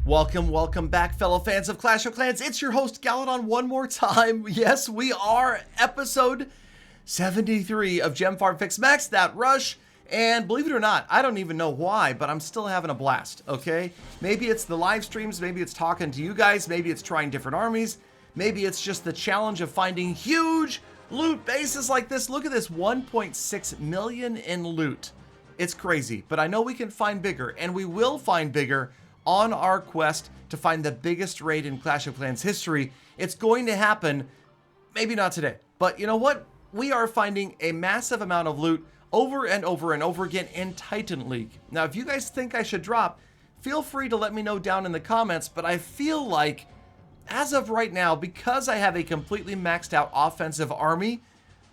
Welcome back, fellow fans of Clash of Clans. It's your host, Galadon, one more time. Yes, we are episode 73 of Gem Farm Fix Max, That Rush. And believe it or not, I don't even know why, but I'm still having a blast, okay? Maybe it's the live streams, maybe it's talking to you guys, maybe it's trying different armies, maybe it's just the challenge of finding huge loot bases like this. Look at this, 1.6 million in loot. It's crazy, but I know we can find bigger, and we will find bigger on our quest to find the biggest raid in Clash of Clans history. It's going to happen, maybe not today, but you know what? We are finding a massive amount of loot over and over and over again in Titan League. Now, if you guys think I should drop, feel free to let me know down in the comments, but I feel like, as of right now, because I have a completely maxed out offensive army,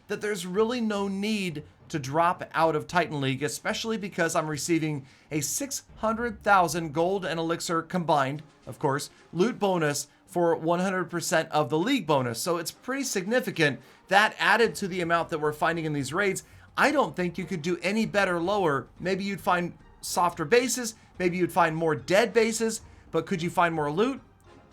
that there's really no need to drop out of Titan League, especially because I'm receiving a 600,000 gold and elixir combined, of course, loot bonus for 100% of the league bonus. So it's pretty significant. That added to the amount that we're finding in these raids, I don't think you could do any better lower. Maybe you'd find softer bases, maybe you'd find more dead bases, but could you find more loot?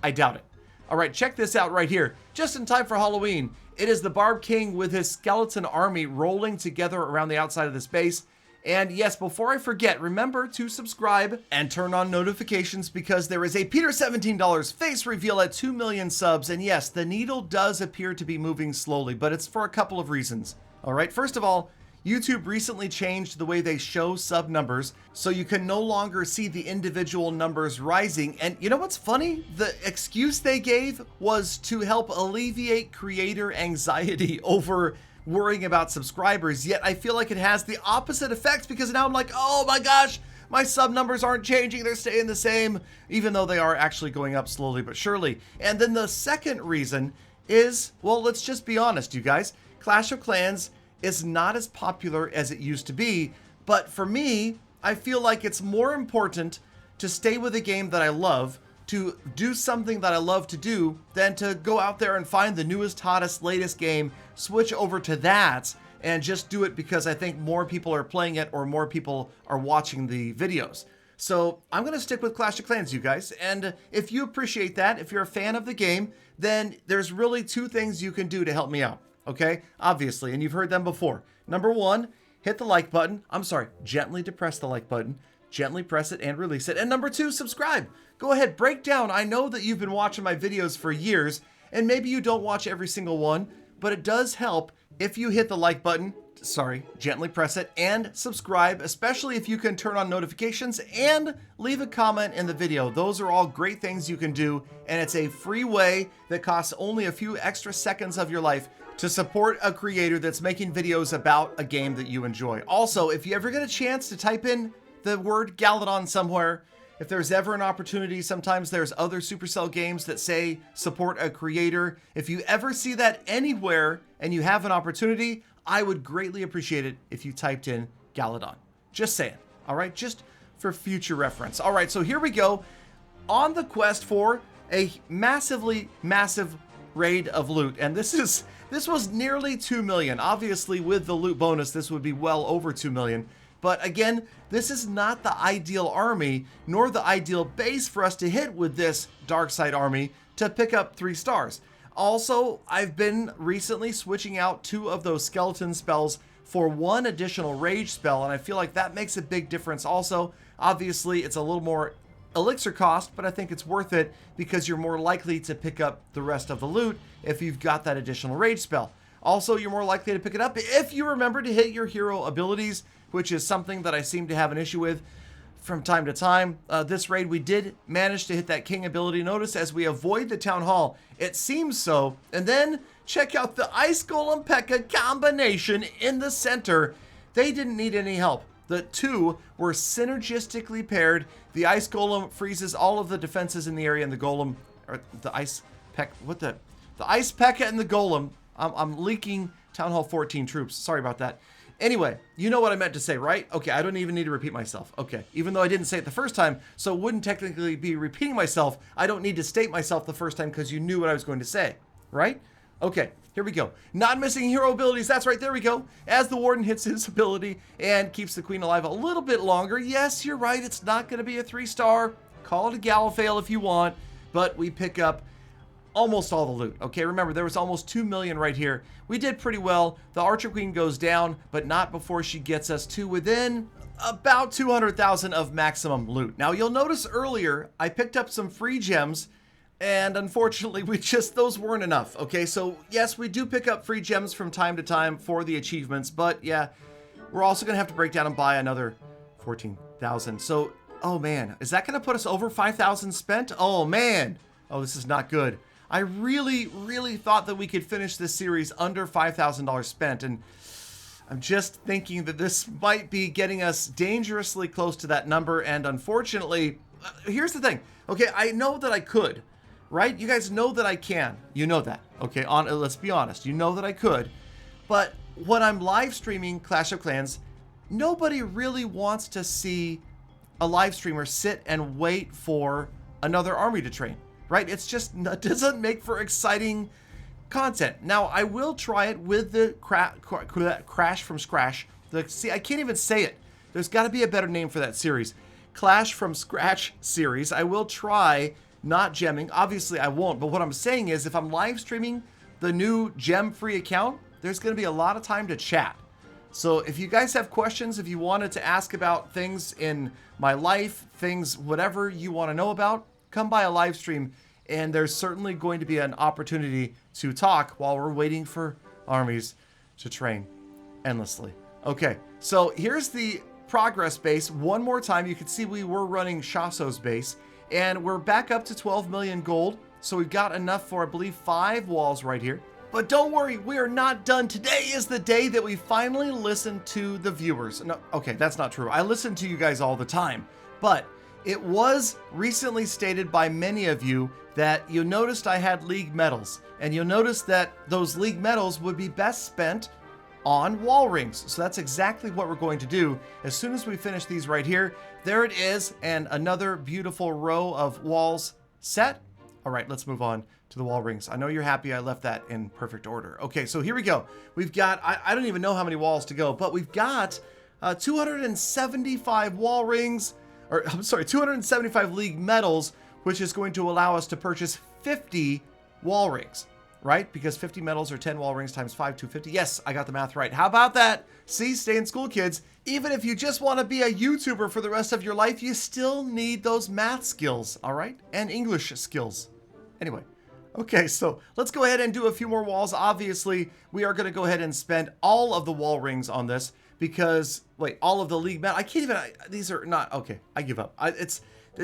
I doubt it. All right, check this out right here. Just in time for Halloween, it is the Barb King with his skeleton army rolling together around the outside of this base. And yes, before I forget, remember to subscribe and turn on notifications because there is a Peter $17 face reveal at 2 million subs. And yes, the needle does appear to be moving slowly, but it's for a couple of reasons. All right, first of all, YouTube recently changed the way they show sub numbers, so you can no longer see the individual numbers rising. And you know what's funny? The excuse they gave was to help alleviate creator anxiety over worrying about subscribers, yet I feel like it has the opposite effect because now I'm like, oh my gosh, my sub numbers aren't changing, they're staying the same, even though they are actually going up slowly but surely. And then the second reason is, well, let's just be honest, you guys, Clash of Clans is not as popular as it used to be, but for me, I feel like it's more important to stay with a game that I love, to do something that I love to do, than to go out there and find the newest, hottest, latest game, switch over to that, and just do it because I think more people are playing it or more people are watching the videos. So I'm gonna stick with Clash of Clans, you guys, and if you appreciate that, if you're a fan of the game, then there's really two things you can do to help me out. Okay, obviously, and you've heard them before. Number one, hit the like button. I'm sorry, gently depress the like button. Gently press it and release it. And number two, subscribe. Go ahead, break down. I know that you've been watching my videos for years, and maybe you don't watch every single one, but it does help if you hit the like button. Sorry, gently press it and subscribe, especially if you can turn on notifications and leave a comment in the video. Those are all great things you can do, and it's a free way that costs only a few extra seconds of your life to support a creator that's making videos about a game that you enjoy. Also, if you ever get a chance to type in the word Galadon somewhere, if there's ever an opportunity, sometimes there's other Supercell games that say support a creator. If you ever see that anywhere and you have an opportunity, I would greatly appreciate it if you typed in Galadon. Just saying, all right? Just for future reference. All right, so here we go on the quest for a massive raid of loot, and this was nearly 2 million. Obviously, with the loot bonus, this would be well over 2 million. But again, this is not the ideal army, nor the ideal base for us to hit with this dark side army to pick up 3 stars. Also, I've been recently switching out 2 of those skeleton spells for 1 additional rage spell, and I feel like that makes a big difference also. Obviously, it's a little more elixir cost, but I think it's worth it because you're more likely to pick up the rest of the loot if you've got that additional rage spell. Also, you're more likely to pick it up if you remember to hit your hero abilities, which is something that I seem to have an issue with from time to time. This raid, we did manage to hit that king ability. Notice as we avoid the town hall, it seems so. And then check out the Ice Golem P.E.K.K.A combination in the center. They didn't need any help. The two were synergistically paired. The Ice Golem freezes all of the defenses in the area, and the Golem, or the Ice P.E.K.K.A, the Ice P.E.K.K.A and the Golem. I'm leaking Town Hall 14 troops. Sorry about that. Anyway, you know what I meant to say, right? Okay, I don't even need to repeat myself. Okay, even though I didn't say it the first time, so it wouldn't technically be repeating myself, I don't need to state myself the first time because you knew what I was going to say, right? Okay, here we go. Not missing hero abilities. That's right, there we go. As the Warden hits his ability and keeps the Queen alive a little bit longer. Yes, you're right, it's not going to be a 3-star. Call it a Gallifale if you want, but we pick up almost all the loot. Okay, remember, there was almost 2 million right here. We did pretty well. The Archer Queen goes down, but not before she gets us to within about 200,000 of maximum loot. Now, you'll notice earlier, I picked up some free gems, and unfortunately, those weren't enough. Okay, so yes, we do pick up free gems from time to time for the achievements, but yeah, we're also gonna have to break down and buy another 14,000. So, oh man, is that gonna put us over 5,000 spent? Oh man, oh, this is not good. I really, really thought that we could finish this series under $5,000 spent, and I'm just thinking that this might be getting us dangerously close to that number, and unfortunately, here's the thing. Okay, I know that I could, right? You guys know that I can. You know that. Okay, let's be honest. You know that I could, but when I'm live streaming Clash of Clans, nobody really wants to see a live streamer sit and wait for another army to train. Right? It's just, it doesn't make for exciting content. Now, I will try it with the Crash from Scratch. See, I can't even say it. There's got to be a better name for that series. Clash from Scratch series. I will try not gemming. Obviously, I won't. But what I'm saying is, if I'm live streaming the new gem-free account, there's going to be a lot of time to chat. So if you guys have questions, if you wanted to ask about things in my life, things, whatever you want to know about, come by a live stream, and there's certainly going to be an opportunity to talk while we're waiting for armies to train endlessly. Okay, so here's the progress base. One more time, you can see we were running Shaso's base, and we're back up to 12 million gold, so we've got enough for, I believe, 5 walls right here. But don't worry, we are not done. Today is the day that we finally listen to the viewers. No, okay, that's not true. I listen to you guys all the time, but it was recently stated by many of you that you noticed I had league medals, and you'll notice that those league medals would be best spent on wall rings. So that's exactly what we're going to do. As soon as we finish these right here, there it is, and another beautiful row of walls set. All right, let's move on to the wall rings. I know you're happy I left that in perfect order. Okay, so here we go. We've got, I don't even know how many walls to go, but we've got 275 wall rings, or I'm sorry, 275 league medals, which is going to allow us to purchase 50 wall rings, right? Because 50 medals are 10 wall rings times 5, 250. Yes, I got the math right. How about that? See, stay in school, kids. Even if you just want to be a YouTuber for the rest of your life, you still need those math skills, all right? And English skills. Anyway, okay, so let's go ahead and do a few more walls. Obviously, we are going to go ahead and spend all of the wall rings on this because, wait, all of the league medals. I can't even, these are not, okay, I give up. It's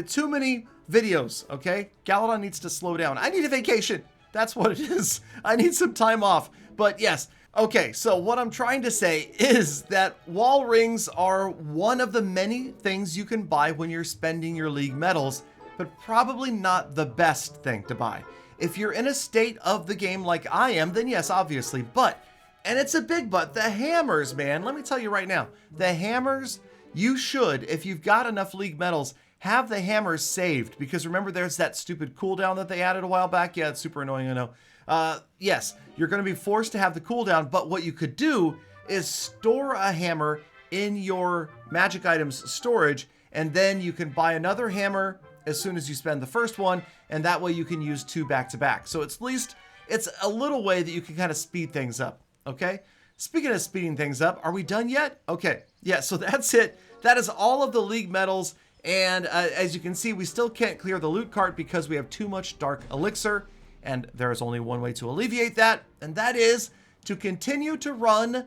too many videos, okay? Galadon needs to slow down. I need a vacation. That's what it is. I need some time off. But yes, okay, so what I'm trying to say is that wall rings are one of the many things you can buy when you're spending your league medals, but probably not the best thing to buy. If you're in a state of the game like I am, then yes, obviously, but, and it's a big but, the hammers, man, let me tell you right now, the hammers, you should, if you've got enough league medals, have the hammers saved, because remember there's that stupid cooldown that they added a while back. Yeah, it's super annoying, I know. Yes, you're going to be forced to have the cooldown, but what you could do is store a hammer in your magic items storage, and then you can buy another hammer as soon as you spend the first one, and that way you can use 2 back-to-back. So it's at least, it's a little way that you can kind of speed things up, okay? Speaking of speeding things up, are we done yet? Okay, yeah, so that's it. That is all of the league medals. And as you can see, we still can't clear the loot cart because we have too much dark elixir, and there is only one way to alleviate that, and that is to continue to run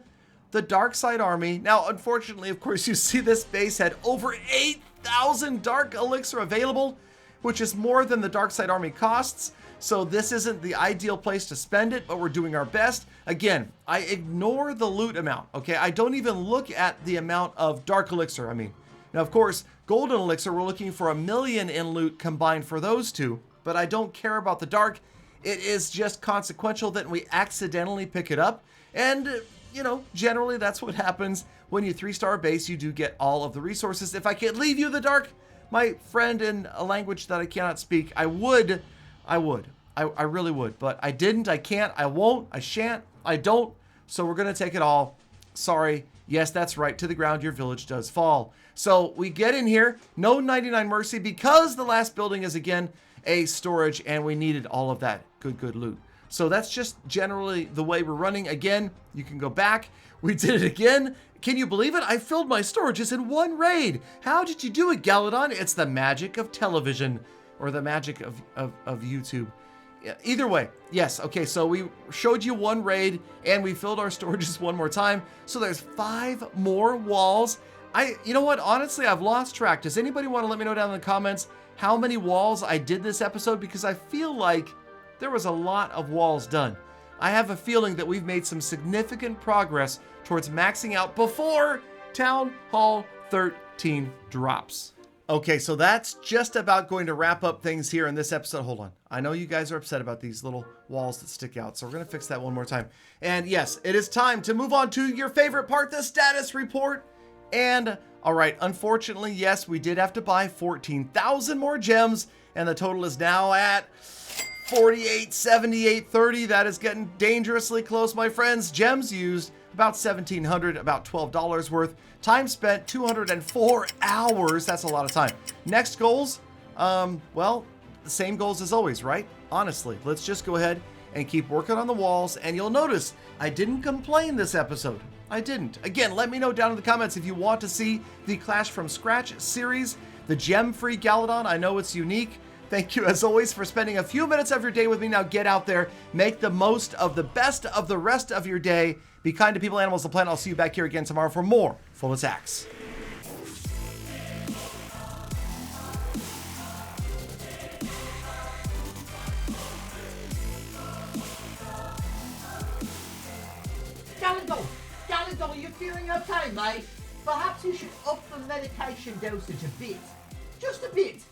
the dark side army. Now, unfortunately, of course, you see this base had over 8,000 dark elixir available, which is more than the dark side army costs, so this isn't the ideal place to spend it, but we're doing our best. Again, I ignore the loot amount, okay? I don't even look at the amount of dark elixir, I mean. Now, of course, golden elixir, we're looking for 1 million in loot combined for those two, but I don't care about the dark. It is just consequential that we accidentally pick it up. And, you know, generally that's what happens when you 3-star base. You do get all of the resources. If I could leave you the dark, my friend, in a language that I cannot speak, I would. I really would, but I didn't, I can't, I won't, I shan't, I don't. So we're going to take it all. Sorry. Yes, that's right. To the ground, your village does fall. So we get in here, no 99 Mercy, because the last building is, again, a storage, and we needed all of that good loot. So that's just generally the way we're running. Again, you can go back. We did it again. Can you believe it? I filled my storages in one raid. How did you do it, Galadon? It's the magic of television, or the magic of YouTube. Either way, yes. Okay, so we showed you one raid, and we filled our storages one more time. So there's 5 more walls. You know what? Honestly, I've lost track. Does anybody want to let me know down in the comments how many walls I did this episode? Because I feel like there was a lot of walls done. I have a feeling that we've made some significant progress towards maxing out before Town Hall 13 drops. Okay, so that's just about going to wrap up things here in this episode. Hold on. I know you guys are upset about these little walls that stick out, so we're going to fix that one more time. And yes, it is time to move on to your favorite part, the status report. And all right, unfortunately, yes, we did have to buy 14,000 more gems, and the total is now at 4878.30. That is getting dangerously close, my friends. Gems used about 1,700, about $12 worth. Time spent 204 hours. That's a lot of time. Next goals, well, the same goals as always, right? Honestly, let's just go ahead and keep working on the walls, and you'll notice I didn't complain this episode. I didn't. Again, let me know down in the comments if you want to see the Clash from Scratch series, the gem-free Galadon. I know it's unique. Thank you, as always, for spending a few minutes of your day with me. Now get out there, make the most of the best of the rest of your day. Be kind to people, animals, the planet. I'll see you back here again tomorrow for more Full Attacks. Galadon, you're feeling okay, mate? Perhaps you should up the medication dosage a bit. Just a bit.